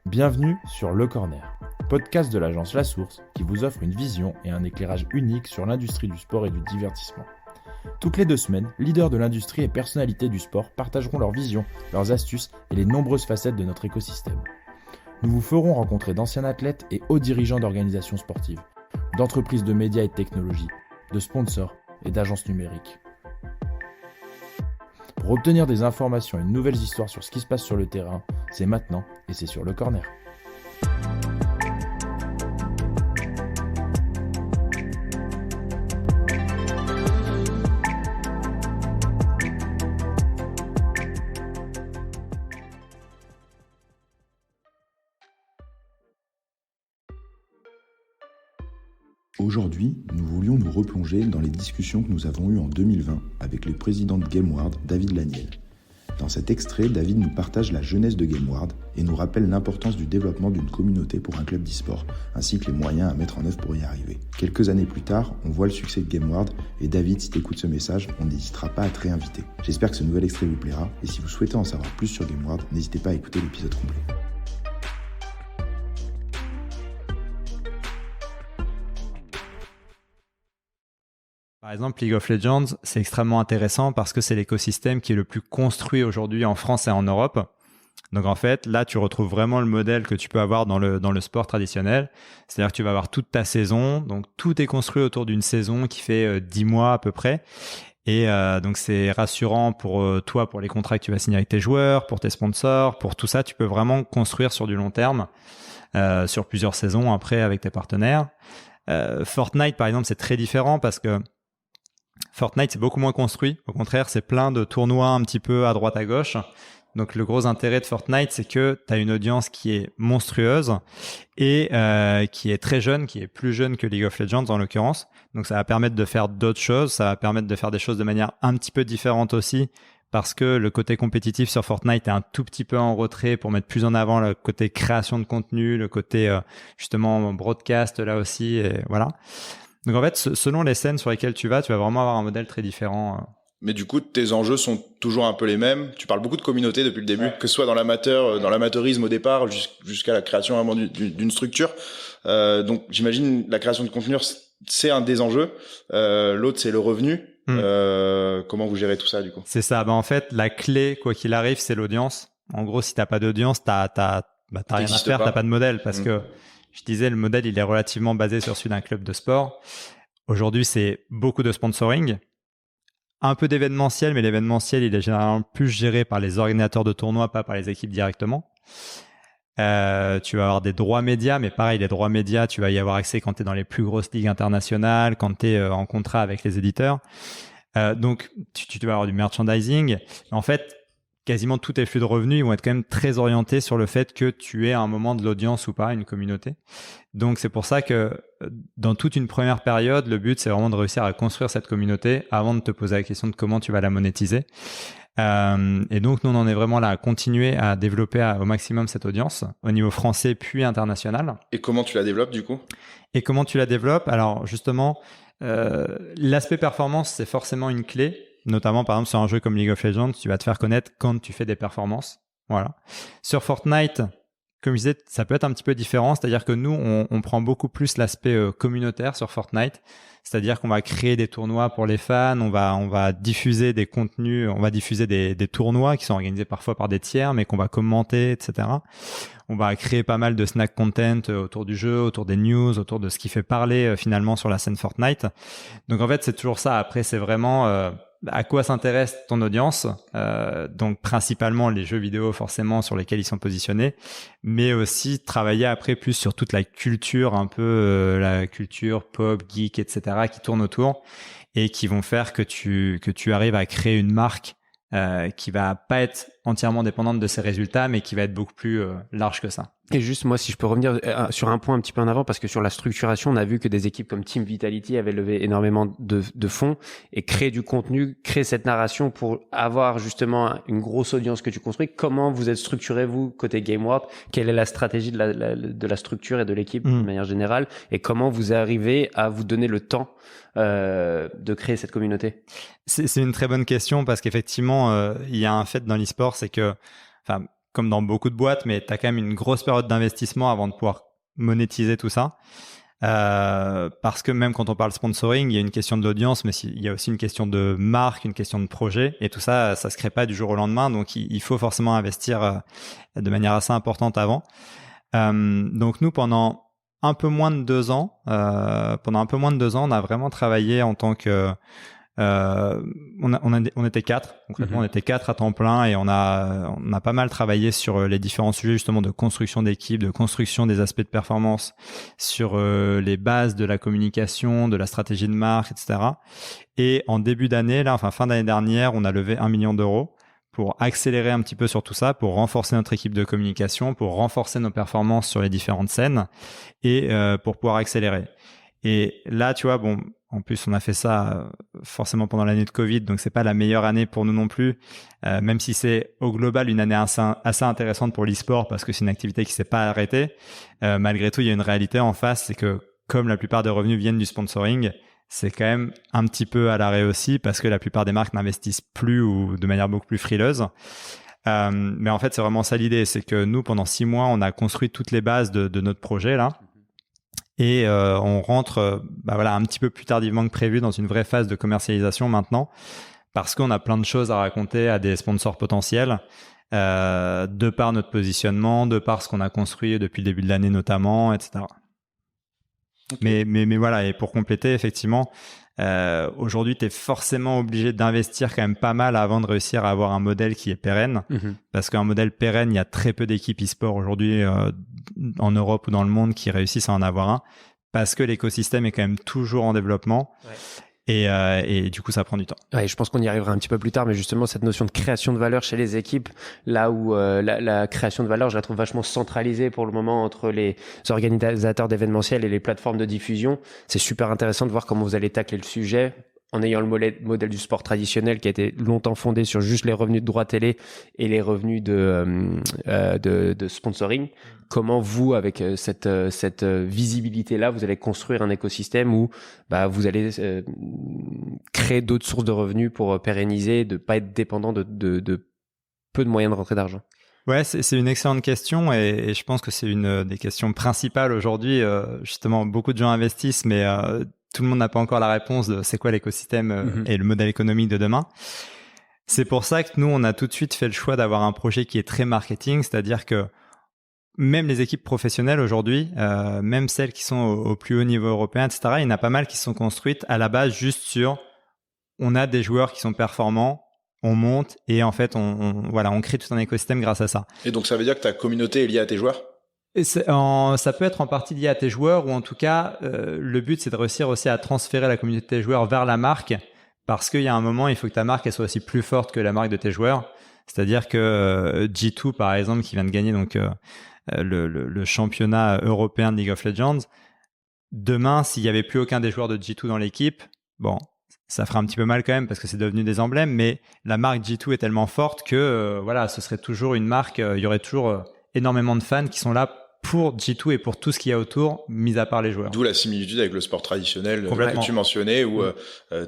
Bienvenue sur Le Corner, podcast de l'agence La Source qui vous offre une vision et un éclairage unique sur l'industrie du sport et du divertissement. Toutes les 2 semaines, leaders de l'industrie et personnalités du sport partageront leurs visions, leurs astuces et les nombreuses facettes de notre écosystème. Nous vous ferons rencontrer d'anciens athlètes et hauts dirigeants d'organisations sportives, d'entreprises de médias et de technologies, de sponsors et d'agences numériques. Pour obtenir des informations et de nouvelles histoires sur ce qui se passe sur le terrain, c'est maintenant et c'est sur Le Corner. Aujourd'hui, nous voulions nous replonger dans les discussions que nous avons eues en 2020 avec le président de GameWard, David Laniel. Dans cet extrait, David nous partage la jeunesse de GameWard et nous rappelle l'importance du développement d'une communauté pour un club d'e-sport, ainsi que les moyens à mettre en œuvre pour y arriver. Quelques années plus tard, on voit le succès de GameWard et David, si tu écoutes ce message, on n'hésitera pas à te réinviter. J'espère que ce nouvel extrait vous plaira et si vous souhaitez en savoir plus sur GameWard, n'hésitez pas à écouter l'épisode complet. Par exemple, League of Legends, c'est extrêmement intéressant parce que c'est l'écosystème qui est le plus construit aujourd'hui en France et en Europe. Donc en fait, là, tu retrouves vraiment le modèle que tu peux avoir dans le sport traditionnel. C'est-à-dire que tu vas avoir toute ta saison. Donc tout est construit autour d'une saison qui fait 10 mois à peu près. Et donc c'est rassurant pour toi, pour les contrats que tu vas signer avec tes joueurs, pour tes sponsors, pour tout ça. Tu peux vraiment construire sur du long terme, sur plusieurs saisons après avec tes partenaires. Fortnite, par exemple, c'est très différent parce que Fortnite, c'est beaucoup moins construit. Au contraire, c'est plein de tournois un petit peu à droite à gauche. Donc, le gros intérêt de Fortnite, c'est que tu as une audience qui est monstrueuse et qui est très jeune, qui est plus jeune que League of Legends en l'occurrence. Donc, ça va permettre de faire d'autres choses. Ça va permettre de faire des choses de manière un petit peu différente aussi parce que le côté compétitif sur Fortnite est un tout petit peu en retrait pour mettre plus en avant le côté création de contenu, le côté justement broadcast là aussi. Et voilà. Donc en fait, selon les scènes sur lesquelles tu vas vraiment avoir un modèle très différent. Mais du coup, tes enjeux sont toujours un peu les mêmes. Tu parles beaucoup de communauté depuis le début, que ce soit dans l'amateurisme au départ, jusqu'à la création vraiment d'une structure. Donc j'imagine la création de contenu, c'est un des enjeux. L'autre, c'est le revenu. Comment vous gérez tout ça du coup? C'est ça. En fait, la clé, quoi qu'il arrive, c'est l'audience. En gros, si t'as pas d'audience, t'as rien à faire, t'as pas de modèle parce que je disais, le modèle, il est relativement basé sur celui d'un club de sport. Aujourd'hui, c'est beaucoup de sponsoring, un peu d'événementiel, mais l'événementiel, il est généralement plus géré par les organisateurs de tournois, pas par les équipes directement. Tu vas avoir des droits médias, mais pareil, les droits médias, tu vas y avoir accès quand tu es dans les plus grosses ligues internationales, quand tu es en contrat avec les éditeurs. Donc, tu vas avoir du merchandising. En fait, quasiment tous tes flux de revenus ils vont être quand même très orientés sur le fait que tu aies à un moment de l'audience ou pas, une communauté. Donc, c'est pour ça que dans toute une première période, le but, c'est vraiment de réussir à construire cette communauté avant de te poser la question de comment tu vas la monétiser. Et donc, nous, on en est vraiment là à continuer à développer au maximum cette audience au niveau français puis international. Et comment tu la développes du coup? Et comment tu la développes? Alors, justement, l'aspect performance, c'est forcément une clé. Notamment, par exemple, sur un jeu comme League of Legends, tu vas te faire connaître quand tu fais des performances. Voilà. Sur Fortnite, comme je disais, ça peut être un petit peu différent. C'est-à-dire que nous, on prend beaucoup plus l'aspect communautaire sur Fortnite. C'est-à-dire qu'on va créer des tournois pour les fans, on va diffuser des contenus, on va diffuser des tournois qui sont organisés parfois par des tiers, mais qu'on va commenter, etc. On va créer pas mal de snack content autour du jeu, autour des news, autour de ce qui fait parler finalement sur la scène Fortnite. Donc en fait, c'est toujours ça. Après, c'est vraiment à quoi s'intéresse ton audience, donc principalement les jeux vidéo forcément sur lesquels ils sont positionnés, mais aussi travailler après plus sur toute la culture, un peu la culture pop, geek, etc. qui tourne autour et qui vont faire que tu arrives à créer une marque qui va pas être entièrement dépendante de ses résultats, mais qui va être beaucoup plus large que ça. Et juste, moi, si je peux revenir sur un point un petit peu en avant, parce que sur la structuration, on a vu que des équipes comme Team Vitality avaient levé énormément de fonds et créé du contenu, créé cette narration pour avoir justement une grosse audience que tu construis. Comment vous êtes structuré, vous, côté GameWard? Quelle est la stratégie de la structure et de l'équipe de manière générale? Et comment vous arrivez à vous donner le temps de créer cette communauté? C'est une très bonne question parce qu'effectivement, il y a un fait dans l'e-sport, c'est que comme dans beaucoup de boîtes, mais tu as quand même une grosse période d'investissement avant de pouvoir monétiser tout ça. Parce que même quand on parle sponsoring, il y a une question d'audience, mais il y a aussi une question de marque, une question de projet, et tout ça, ça se crée pas du jour au lendemain, donc il faut forcément investir de manière assez importante avant. Donc nous, pendant un peu moins de 2 ans, on a vraiment travaillé en tant que on était 4, concrètement, on était 4 à temps plein, et on a pas mal travaillé sur les différents sujets justement de construction d'équipe, de construction des aspects de performance, sur les bases de la communication, de la stratégie de marque, etc. Et en début d'année, fin d'année dernière, on a levé 1 million d'euros pour accélérer un petit peu sur tout ça, pour renforcer notre équipe de communication, pour renforcer nos performances sur les différentes scènes et pour pouvoir accélérer. Et là, tu vois, bon, en plus, on a fait ça forcément pendant l'année de Covid, donc c'est pas la meilleure année pour nous non plus, même si c'est au global une année assez intéressante pour l'e-sport parce que c'est une activité qui s'est pas arrêtée. Malgré tout, il y a une réalité en face, c'est que comme la plupart des revenus viennent du sponsoring, c'est quand même un petit peu à l'arrêt aussi parce que la plupart des marques n'investissent plus ou de manière beaucoup plus frileuse. Mais en fait, c'est vraiment ça l'idée, c'est que nous, pendant 6 mois, on a construit toutes les bases de notre projet là. Et on rentre un petit peu plus tardivement que prévu dans une vraie phase de commercialisation maintenant parce qu'on a plein de choses à raconter à des sponsors potentiels de par notre positionnement, de par ce qu'on a construit depuis le début de l'année notamment, etc. Okay. Mais voilà, et pour compléter, effectivement, aujourd'hui, tu es forcément obligé d'investir quand même pas mal avant de réussir à avoir un modèle qui est pérenne. Parce qu'un modèle pérenne, il y a très peu d'équipes e-sport aujourd'hui en Europe ou dans le monde qui réussissent à en avoir un. Parce que l'écosystème est quand même toujours en développement. Ouais. Et du coup, ça prend du temps. Ouais, je pense qu'on y arrivera un petit peu plus tard, mais justement, cette notion de création de valeur chez les équipes, là où la création de valeur, je la trouve vachement centralisée pour le moment entre les organisateurs d'événementiels et les plateformes de diffusion. C'est super intéressant de voir comment vous allez tacler le sujet en ayant le modèle du sport traditionnel qui a été longtemps fondé sur juste les revenus de droits télé et les revenus de sponsoring. Comment vous, avec cette visibilité-là, vous allez construire un écosystème où vous allez créer d'autres sources de revenus pour pérenniser, de pas être dépendant de peu de moyens de rentrée d'argent? Ouais, c'est une excellente question et je pense que c'est une des questions principales aujourd'hui. Justement, beaucoup de gens investissent, mais tout le monde n'a pas encore la réponse de c'est quoi l'écosystème et le modèle économique de demain. C'est pour ça que nous, on a tout de suite fait le choix d'avoir un projet qui est très marketing, c'est-à-dire que même les équipes professionnelles aujourd'hui, même celles qui sont au plus haut niveau européen, etc., il y en a pas mal qui sont construites à la base juste sur on a des joueurs qui sont performants, on monte et en fait, on crée tout un écosystème grâce à ça. Et donc, ça veut dire que ta communauté est liée à tes joueurs ? Ça peut être en partie lié à tes joueurs ou en tout cas, le but, c'est de réussir aussi à transférer la communauté de tes joueurs vers la marque parce qu'il y a un moment, il faut que ta marque elle soit aussi plus forte que la marque de tes joueurs. C'est-à-dire que G2, par exemple, qui vient de gagner donc le championnat européen de League of Legends, demain, s'il n'y avait plus aucun des joueurs de G2 dans l'équipe, bon, ça ferait un petit peu mal quand même parce que c'est devenu des emblèmes, mais la marque G2 est tellement forte que ce serait toujours une marque, il y aurait toujours énormément de fans qui sont là pour G2 et pour tout ce qu'il y a autour, mis à part les joueurs. D'où la similitude avec le sport traditionnel que tu mentionnais, où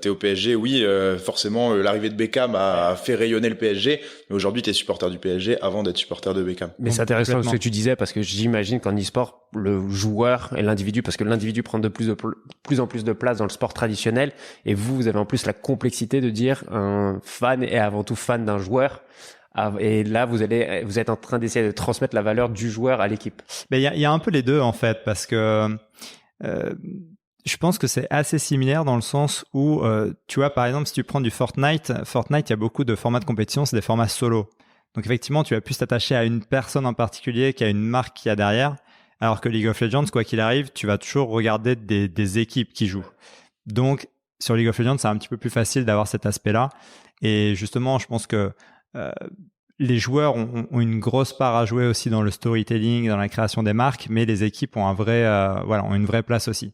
t'es au PSG, oui, forcément, l'arrivée de Beckham a fait rayonner le PSG, mais aujourd'hui, t'es supporter du PSG avant d'être supporter de Beckham. Mais c'est intéressant ce que tu disais, parce que j'imagine qu'en e-sport, le joueur et l'individu, parce que l'individu prend de plus en plus de place dans le sport traditionnel, et vous avez en plus la complexité de dire un fan est avant tout fan d'un joueur. Et là, vous êtes en train d'essayer de transmettre la valeur du joueur à l'équipe. Mais il y a un peu les deux en fait, parce que je pense que c'est assez similaire dans le sens où, tu vois, par exemple, si tu prends du Fortnite, il y a beaucoup de formats de compétition, c'est des formats solo. Donc effectivement, tu vas plus t'attacher à une personne en particulier qu'à une marque qu'il y a derrière, alors que League of Legends, quoi qu'il arrive, tu vas toujours regarder des équipes qui jouent. Donc sur League of Legends, c'est un petit peu plus facile d'avoir cet aspect-là. Et justement, je pense que les joueurs ont une grosse part à jouer aussi dans le storytelling, dans la création des marques, mais les équipes ont ont une vraie place aussi.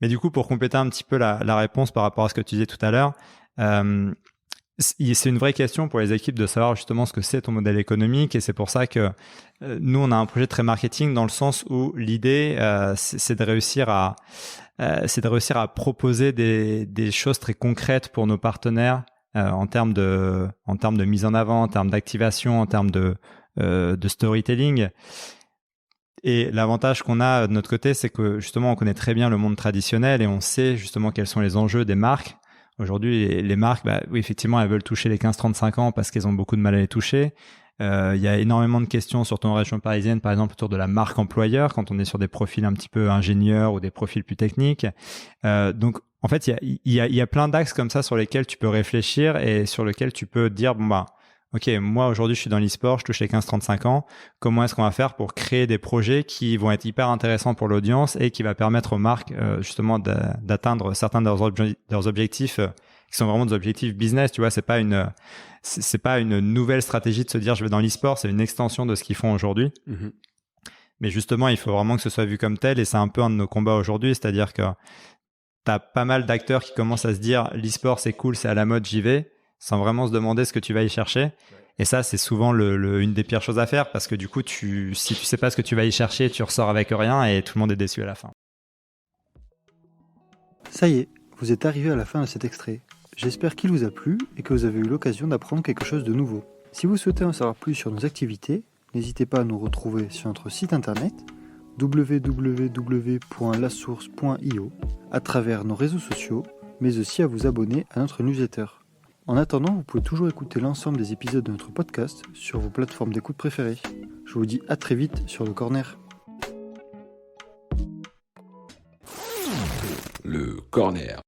Mais du coup, pour compléter un petit peu la réponse par rapport à ce que tu disais tout à l'heure, c'est une vraie question pour les équipes de savoir justement ce que c'est ton modèle économique, et c'est pour ça que nous, on a un projet très marketing dans le sens où l'idée, c'est de réussir à proposer des choses très concrètes pour nos partenaires en termes de mise en avant, en termes d'activation, en termes de de storytelling. Et l'avantage qu'on a de notre côté, c'est que justement, on connaît très bien le monde traditionnel et on sait justement quels sont les enjeux des marques. Aujourd'hui, les marques, oui, effectivement, elles veulent toucher les 15-35 ans parce qu'elles ont beaucoup de mal à les toucher. Il y a énormément de questions, surtout en région parisienne, par exemple, autour de la marque employeur, quand on est sur des profils un petit peu ingénieurs ou des profils plus techniques. Donc, en fait, il y a plein d'axes comme ça sur lesquels tu peux réfléchir et sur lesquels tu peux dire, OK, moi, aujourd'hui, je suis dans l'e-sport, je touche les 15-35 ans. Comment est-ce qu'on va faire pour créer des projets qui vont être hyper intéressants pour l'audience et qui va permettre aux marques, justement, d'atteindre certains de leurs objectifs, qui sont vraiment des objectifs business, tu vois, c'est pas une nouvelle stratégie de se dire je vais dans l'e-sport, c'est une extension de ce qu'ils font aujourd'hui. Mm-hmm. Mais justement, il faut vraiment que ce soit vu comme tel et c'est un peu un de nos combats aujourd'hui, c'est-à-dire que t'as pas mal d'acteurs qui commencent à se dire l'e-sport c'est cool, c'est à la mode, j'y vais, sans vraiment se demander ce que tu vas y chercher. Et ça, c'est souvent une des pires choses à faire parce que du coup, si tu sais pas ce que tu vas y chercher, tu ressors avec rien et tout le monde est déçu à la fin. Ça y est, vous êtes arrivé à la fin de cet extrait. J'espère qu'il vous a plu et que vous avez eu l'occasion d'apprendre quelque chose de nouveau. Si vous souhaitez en savoir plus sur nos activités, n'hésitez pas à nous retrouver sur notre site internet www.lasource.io, à travers nos réseaux sociaux, mais aussi à vous abonner à notre newsletter. En attendant, vous pouvez toujours écouter l'ensemble des épisodes de notre podcast sur vos plateformes d'écoute préférées. Je vous dis à très vite sur le Corner. Le Corner.